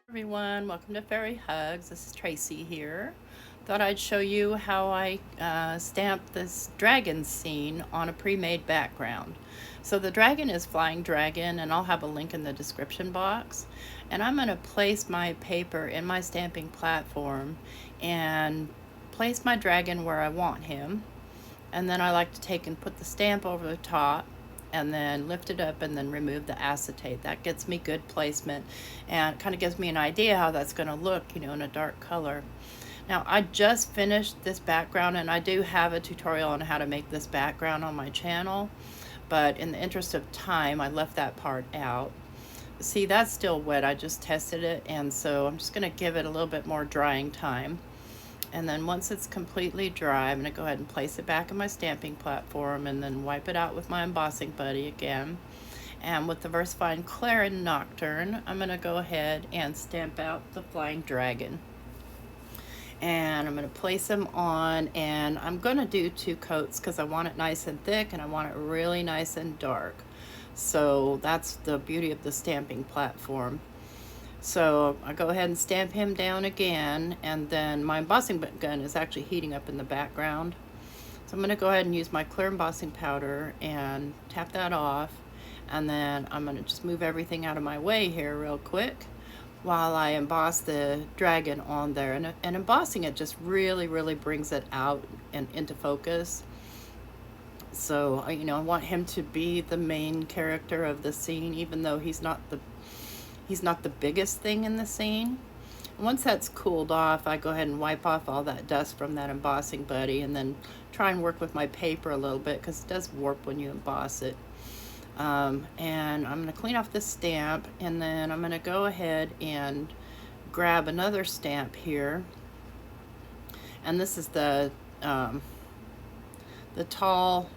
Everyone, welcome to Fairy Hugs. This is Tracy here. Thought I'd show you how I stamped this dragon scene on a pre-made background. So the dragon is Flying Dragon, and I'll have a link in the description box. And I'm going to place my paper in my stamping platform and place my dragon where I want him. And then I like to take and put the stamp over the top and then lift it up and then remove the acetate. That gets me good placement and it kind of gives me an idea how that's going to look, you know, in a dark color. Now I just finished this background, and I do have a tutorial on how to make this background on my channel, but in the interest of time I left that part out. See, that's still wet. I just tested it, and so I'm just going to give it a little bit more drying time. And then once it's completely dry, I'm going to go ahead and place it back in my stamping platform and then wipe it out with my embossing buddy again. And with the VersaFine Clair and Nocturne, I'm going to go ahead and stamp out the Flying Dragon. And I'm going to place them on, and I'm going to do 2 coats because I want it nice and thick and I want it really nice and dark. So that's the beauty of the stamping platform. So I go ahead and stamp him down again, and then my embossing gun is actually heating up in the background. So I'm going to go ahead and use my clear embossing powder and tap that off, and then I'm going to just move everything out of my way here real quick while I emboss the dragon on there. And embossing it just really brings it out and into focus. So, you know, I want him to be the main character of the scene, even though he's not the biggest thing in the scene. Once that's cooled off, I go ahead and wipe off all that dust from that embossing buddy, and then try and work with my paper a little bit because it does warp when you emboss it. And I'm going to clean off the stamp, and then I'm going to go ahead and grab another stamp here. And this is the tall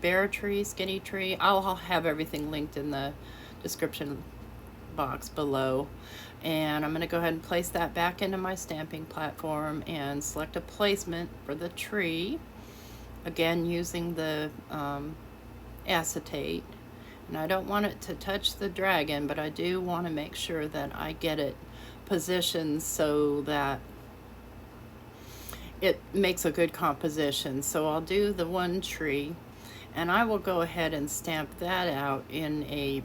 bear tree, skinny tree. I'll have everything linked in the description box below. And I'm going to go ahead and place that back into my stamping platform and select a placement for the tree, again using the acetate. And I don't want it to touch the dragon, but I do want to make sure that I get it positioned so that it makes a good composition. So I'll do the one tree, and I will go ahead and stamp that out in a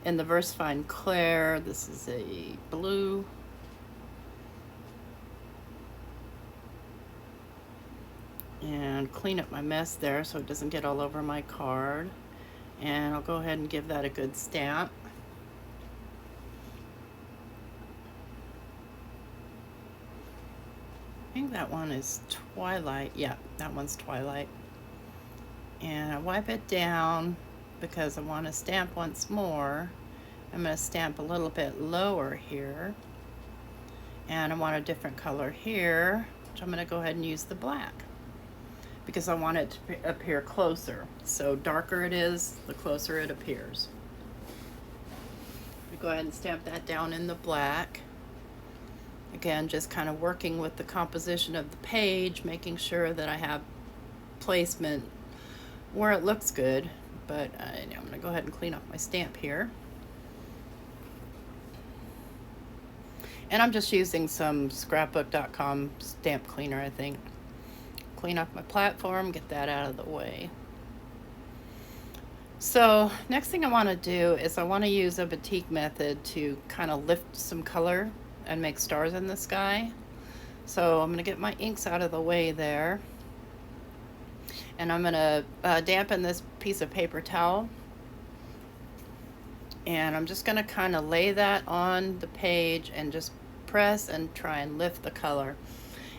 in the VersaFine Clair. This is a blue. And clean up my mess there so it doesn't get all over my card. And I'll go ahead and give that a good stamp. I think that one is Twilight. Yeah, that one's Twilight. And I wipe it down because I want to stamp once more. I'm going to stamp a little bit lower here, and I want a different color here, which I'm going to go ahead and use the black because I want it to appear closer. So darker it is, the closer it appears. Go ahead and stamp that down in the black. Again, just kind of working with the composition of the page, making sure that I have placement where it looks good. But I'm going to go ahead and clean up my stamp here. And I'm just using some scrapbook.com stamp cleaner, I think. Clean up my platform, get that out of the way. So next thing I want to do is I want to use a batik method to kind of lift some color and make stars in the sky. So I'm going to get my inks out of the way there. And I'm going to dampen this piece of paper towel. And I'm just going to kind of lay that on the page and just press and try and lift the color.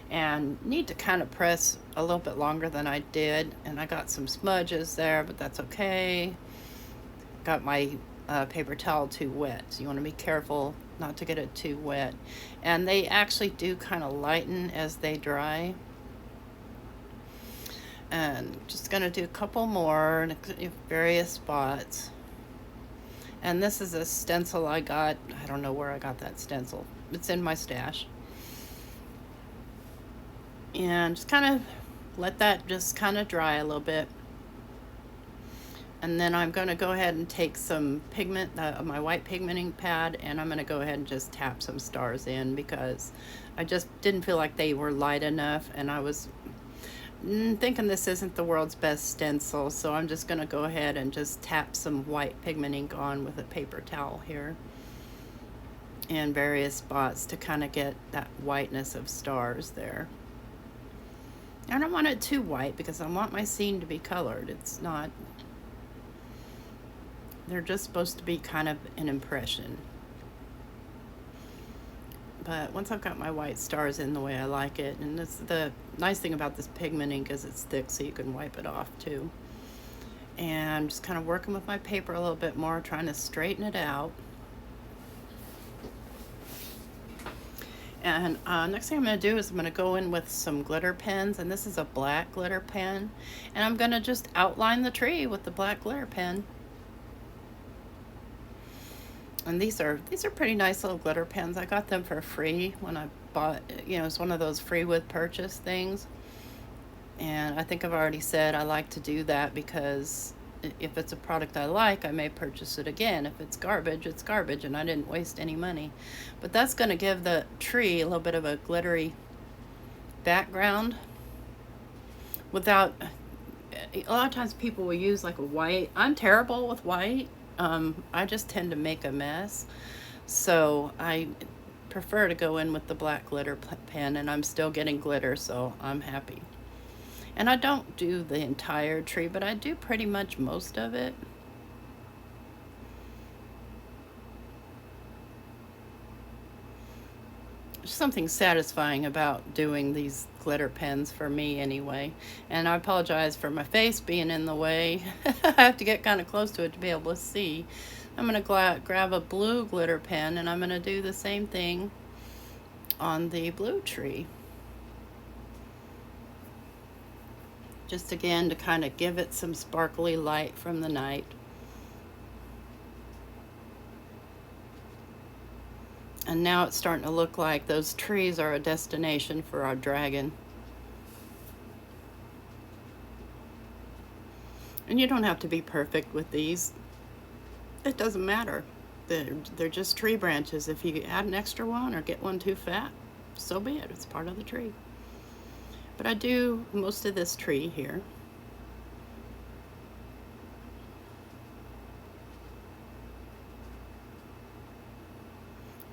And need to kind of press a little bit longer than I did. And I got some smudges there, but that's okay. Got my paper towel too wet. So you want to be careful not to get it too wet. And they actually do kind of lighten as they dry. And just going to do a couple more in various spots. And this is a stencil I got. I don't know where I got that stencil. It's in my stash. And just kind of let that just kind of dry a little bit. And then I'm going to go ahead and take some pigment, my white pigmenting pad, and I'm going to go ahead and just tap some stars in because I just didn't feel like they were light enough, and I was thinking this isn't the world's best stencil, so I'm just going to go ahead and just tap some white pigment ink on with a paper towel here in various spots to kind of get that whiteness of stars there. I don't want it too white because I want my scene to be colored. It's not, they're just supposed to be kind of an impression. But once I've got my white stars in the way I like it, and this, the nice thing about this pigment ink is it's thick so you can wipe it off too. And just kind of working with my paper a little bit more, trying to straighten it out. And next thing I'm going to do is I'm going to go in with some glitter pens, and this is a black glitter pen, and I'm going to just outline the tree with the black glitter pen. And these are pretty nice little glitter pens. I got them for free when I bought, you know, it's one of those free with purchase things. And I think I've already said I like to do that because if it's a product I like, I may purchase it again. If it's garbage, and I didn't waste any money. But that's going to give the tree a little bit of a glittery background without, a lot of times people will use like a white. I'm terrible with white. I just tend to make a mess. So I prefer to go in with the black glitter pen, and I'm still getting glitter, so I'm happy. And I don't do the entire tree, but I do pretty much most of it. There's something satisfying about doing these glitter pens for me anyway. And I apologize for my face being in the way. I have to get kind of close to it to be able to see. I'm going to grab a blue glitter pen, and I'm going to do the same thing on the blue tree. Just again to kind of give it some sparkly light from the night. And now it's starting to look like those trees are a destination for our dragon. And you don't have to be perfect with these. It doesn't matter. They're just tree branches. If you add an extra one or get one too fat, so be it. It's part of the tree. But I do most of this tree here.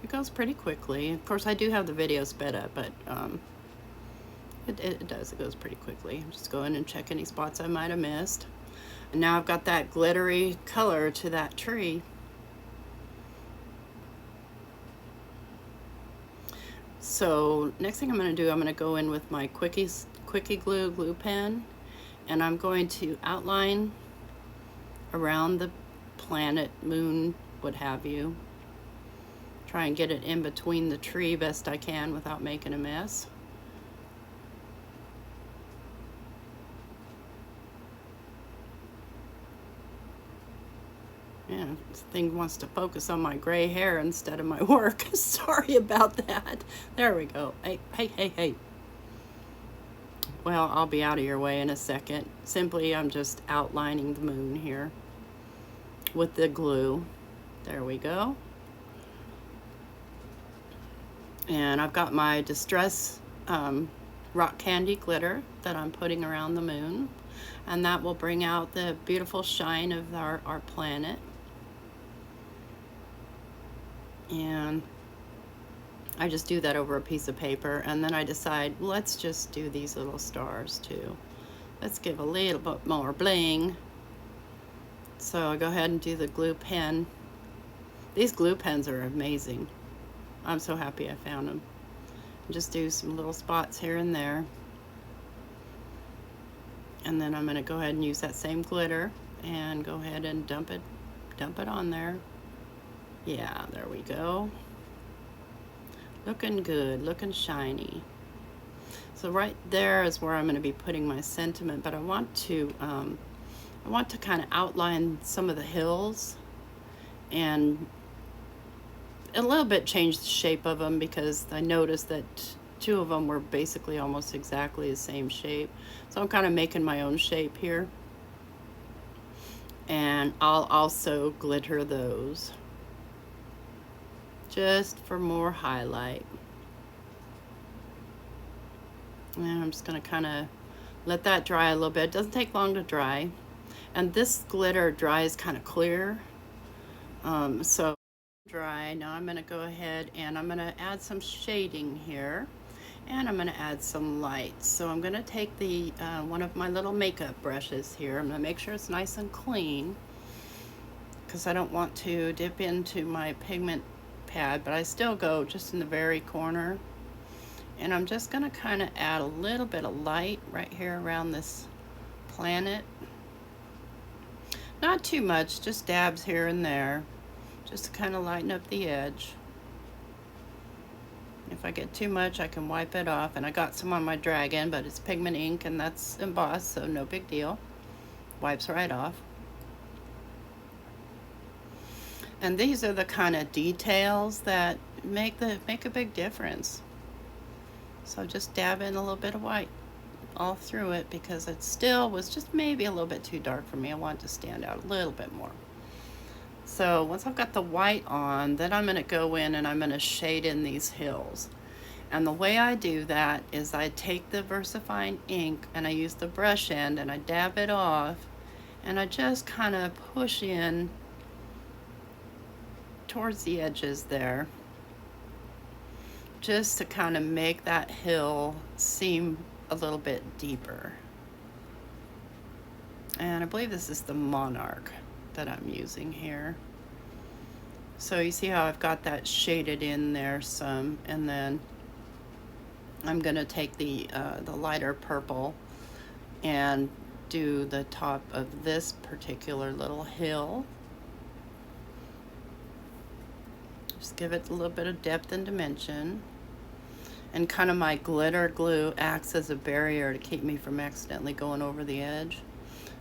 It goes pretty quickly. Of course, I do have the video sped up, but it does. It goes pretty quickly. I'm just going and check any spots I might have missed. And now I've got that glittery color to that tree. So next thing I'm going to do, I'm going to go in with my Quickie glue pen, and I'm going to outline around the planet, moon, what have you. Try and get it in between the tree best I can without making a mess. Yeah, this thing wants to focus on my gray hair instead of my work. Sorry about that. There we go. Hey. Well, I'll be out of your way in a second. Simply, I'm just outlining the moon here with the glue. There we go. And I've got my Distress rock candy glitter that I'm putting around the moon. And that will bring out the beautiful shine of our planet. And I just do that over a piece of paper, and then I decide, let's just do these little stars too. Let's give a little bit more bling. So I go ahead and do the glue pen. These glue pens are amazing. I'm so happy I found them. Just do some little spots here and there. And then I'm going to go ahead and use that same glitter and go ahead and dump it on there. Yeah, there we go. Looking good, looking shiny. So right there is where I'm going to be putting my sentiment, but I want to kind of outline some of the hills and a little bit change the shape of them, because I noticed that two of them were basically almost exactly the same shape. So I'm kind of making my own shape here. And I'll also glitter those just for more highlight. And I'm just going to kind of let that dry a little bit. It doesn't take long to dry. And this glitter dries kind of clear. So dry. Now I'm going to go ahead and I'm going to add some shading here. And I'm going to add some light. So I'm going to take the one of my little makeup brushes here. I'm going to make sure it's nice and clean, because I don't want to dip into my pigment pad, but I still go just in the very corner. And I'm just going to kind of add a little bit of light right here around this planet. Not too much, just dabs here and there, just to kind of lighten up the edge. If I get too much, I can wipe it off. And I got some on my dragon, but it's pigment ink and that's embossed, so no big deal. Wipes right off. And these are the kind of details that make a big difference. So just dab in a little bit of white all through it, because it still was just maybe a little bit too dark for me. I want it to stand out a little bit more. So once I've got the white on, then I'm going to go in and I'm going to shade in these hills. And the way I do that is I take the VersaFine ink and I use the brush end and I dab it off, and I just kind of push in towards the edges there, just to kind of make that hill seem a little bit deeper. And I believe this is the Monarch that I'm using here. So you see how I've got that shaded in there some, and then I'm going to take the lighter purple and do the top of this particular little hill. Just give it a little bit of depth and dimension. And kind of my glitter glue acts as a barrier to keep me from accidentally going over the edge.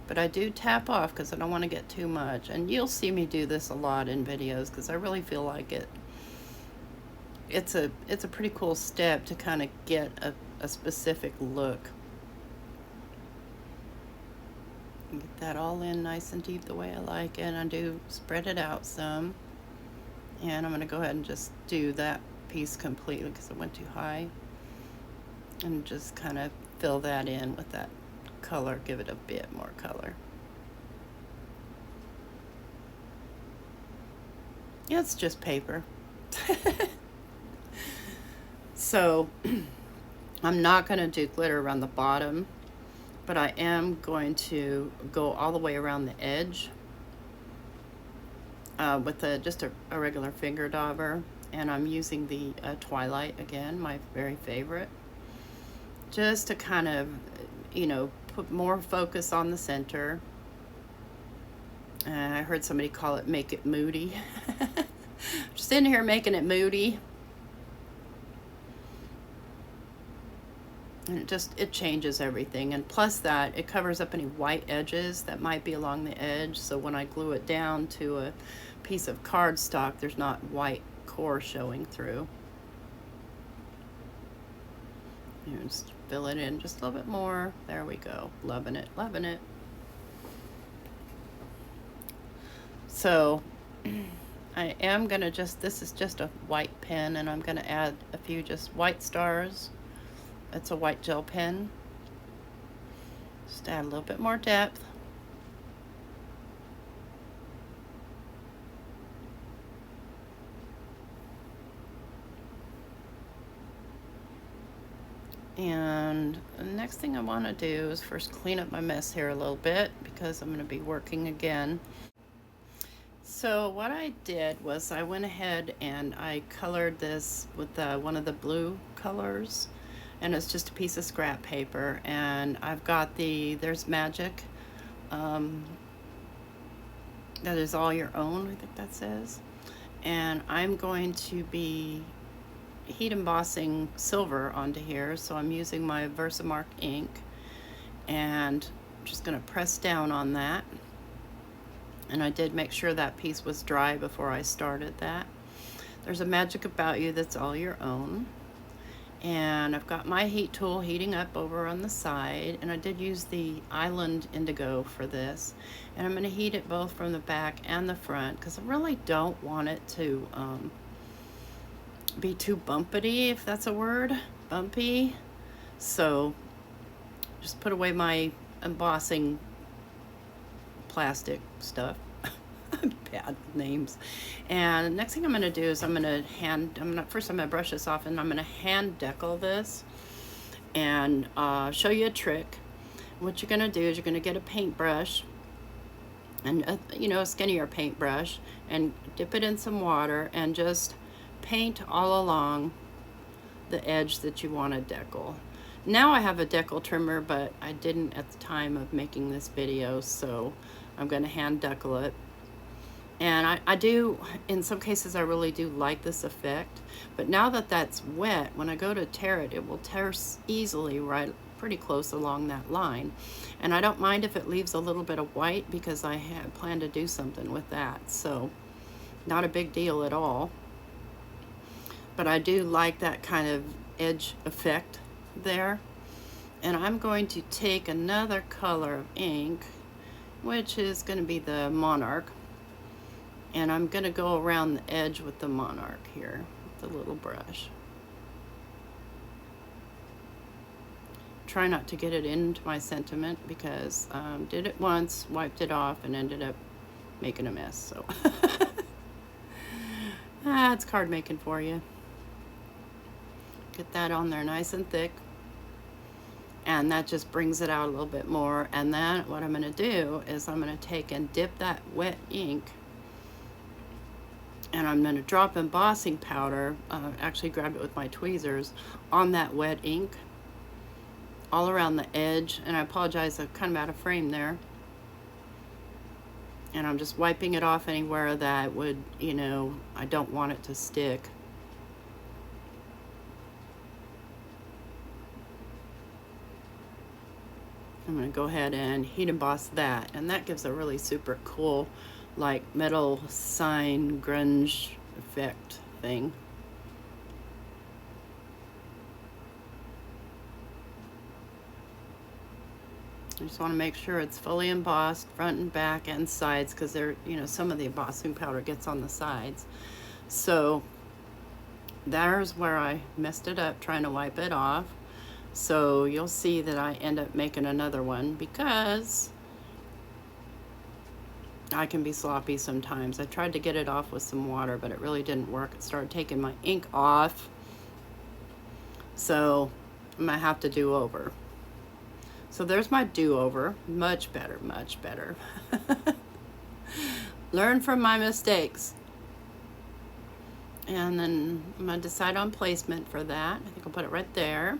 But I do tap off because I don't want to get too much. And you'll see me do this a lot in videos because I really feel like it's a pretty cool step to kind of get a specific look. Get that all in nice and deep the way I like it. And I do spread it out some. And I'm going to go ahead and just do that piece completely because it went too high. And just kind of fill that in with that color, give it a bit more color. Yeah, it's just paper. So I'm not going to do glitter around the bottom, but I am going to go all the way around the edge with just a regular finger dauber. And I'm using the Twilight again, my very favorite, just to kind of, you know, put more focus on the center. I heard somebody call it make it moody. Just in here making it moody. And it changes everything. And plus that, it covers up any white edges that might be along the edge. So when I glue it down to a piece of cardstock, there's not white core showing through. You just fill it in just a little bit more. There we go. Loving it, loving it. So I am gonna this is just a white pen, and I'm gonna add a few just white stars. It's a white gel pen. Just add a little bit more depth. And the next thing I want to do is first clean up my mess here a little bit, because I'm going to be working again. So what I did was I went ahead and I colored this with one of the blue colors, and it's just a piece of scrap paper, and I've got there's Magic, that is all your own, I think that says, and I'm going to be heat embossing silver onto here. So I'm using my Versamark ink, and I'm just going to press down on that. And I did make sure that piece was dry before I started that. There's a Magic About You that's all your own. And I've got my heat tool heating up over on the side, and I did use the Island Indigo for this. And I'm going to heat it both from the back and the front because I really don't want it to be too bumpity, if that's a word, bumpy. So just put away my embossing plastic stuff. I'm bad with names. And next thing I'm going to do is first I'm going to brush this off, and I'm going to hand decal this and show you a trick. What you're going to do is you're going to get a paintbrush, and a skinnier paintbrush, and dip it in some water and just paint all along the edge that you want to decal. Now I have a decal trimmer, but I didn't at the time of making this video, so I'm going to hand decal it. And I do, in some cases I really do like this effect, but now that that's wet, when I go to tear it, it will tear easily right pretty close along that line. And I don't mind if it leaves a little bit of white because I had planned to do something with that, so not a big deal at all. But I do like that kind of edge effect there. And I'm going to take another color of ink, which is going to be the Monarch. And I'm going to go around the edge with the Monarch here, with the little brush. Try not to get it into my sentiment because did it once, wiped it off, and ended up making a mess. So it's card making for you. Get that on there nice and thick. And that just brings it out a little bit more. And then what I'm going to do is I'm going to take and dip that wet ink, and I'm going to drop embossing powder, actually grabbed it with my tweezers, on that wet ink all around the edge. And I apologize, I'm kind of out of frame there. And I'm just wiping it off anywhere that would, I don't want it to stick. I'm going to go ahead and heat emboss that, and that gives a really super cool, like, metal sign grunge effect thing. I just want to make sure it's fully embossed front and back and sides, because there, some of the embossing powder gets on the sides. So there's where I messed it up trying to wipe it off. So you'll see that I end up making another one because I can be sloppy sometimes. I tried to get it off with some water, but it really didn't work. It started taking my ink off. So I'm gonna have to do over. So there's my do-over. Much better, much better. Learn from my mistakes. And then I'm gonna decide on placement for that. I think I'll put it right there.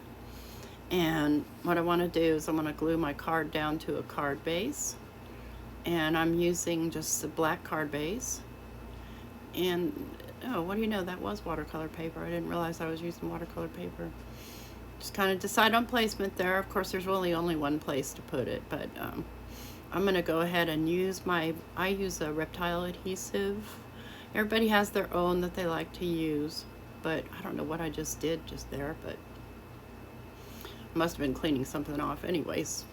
And what I want to do is I'm going to glue my card down to a card base. And I'm using just a black card base. And, oh, what do you know? That was watercolor paper. I didn't realize I was using watercolor paper. Just kind of decide on placement there. Of course, there's really only one place to put it. But I'm going to go ahead and use I use a reptile adhesive. Everybody has their own that they like to use. But I don't know what I just did just there, but must have been cleaning something off anyways.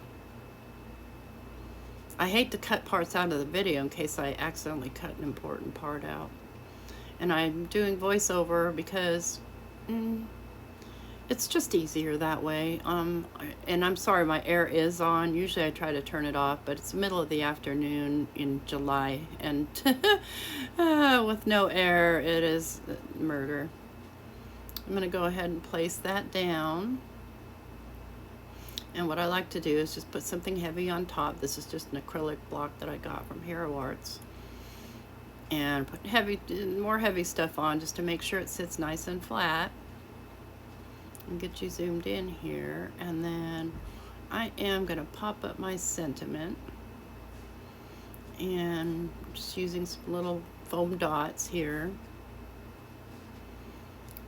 I hate to cut parts out of the video in case I accidentally cut an important part out. And I'm doing voiceover because it's just easier that way. And I'm sorry, my air is on. Usually I try to turn it off, but it's the middle of the afternoon in July, and with no air, it is murder. I'm going to go ahead and place that down. And what I like to do is just put something heavy on top. This is just an acrylic block that I got from Hero Arts. And put more heavy stuff on just to make sure it sits nice and flat. And get you zoomed in here. And then I am going to pop up my sentiment. And just using some little foam dots here.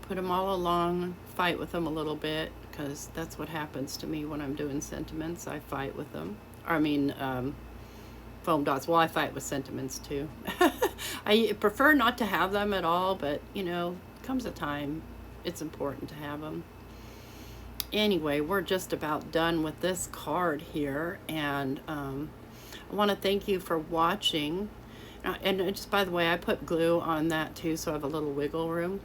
Put them all along, fight with them a little bit, because that's what happens to me when I'm doing sentiments. I fight with them. Foam dots. Well, I fight with sentiments too. I prefer not to have them at all, but comes a time it's important to have them. Anyway, we're just about done with this card here, and I want to thank you for watching. And just by the way, I put glue on that too, so I have a little wiggle room.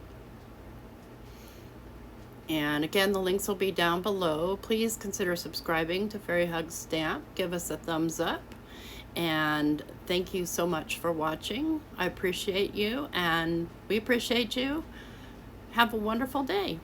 And again, the links will be down below. Please consider subscribing to Fairy Hug Stamp. Give us a thumbs up. And thank you so much for watching. I appreciate you, and we appreciate you. Have a wonderful day.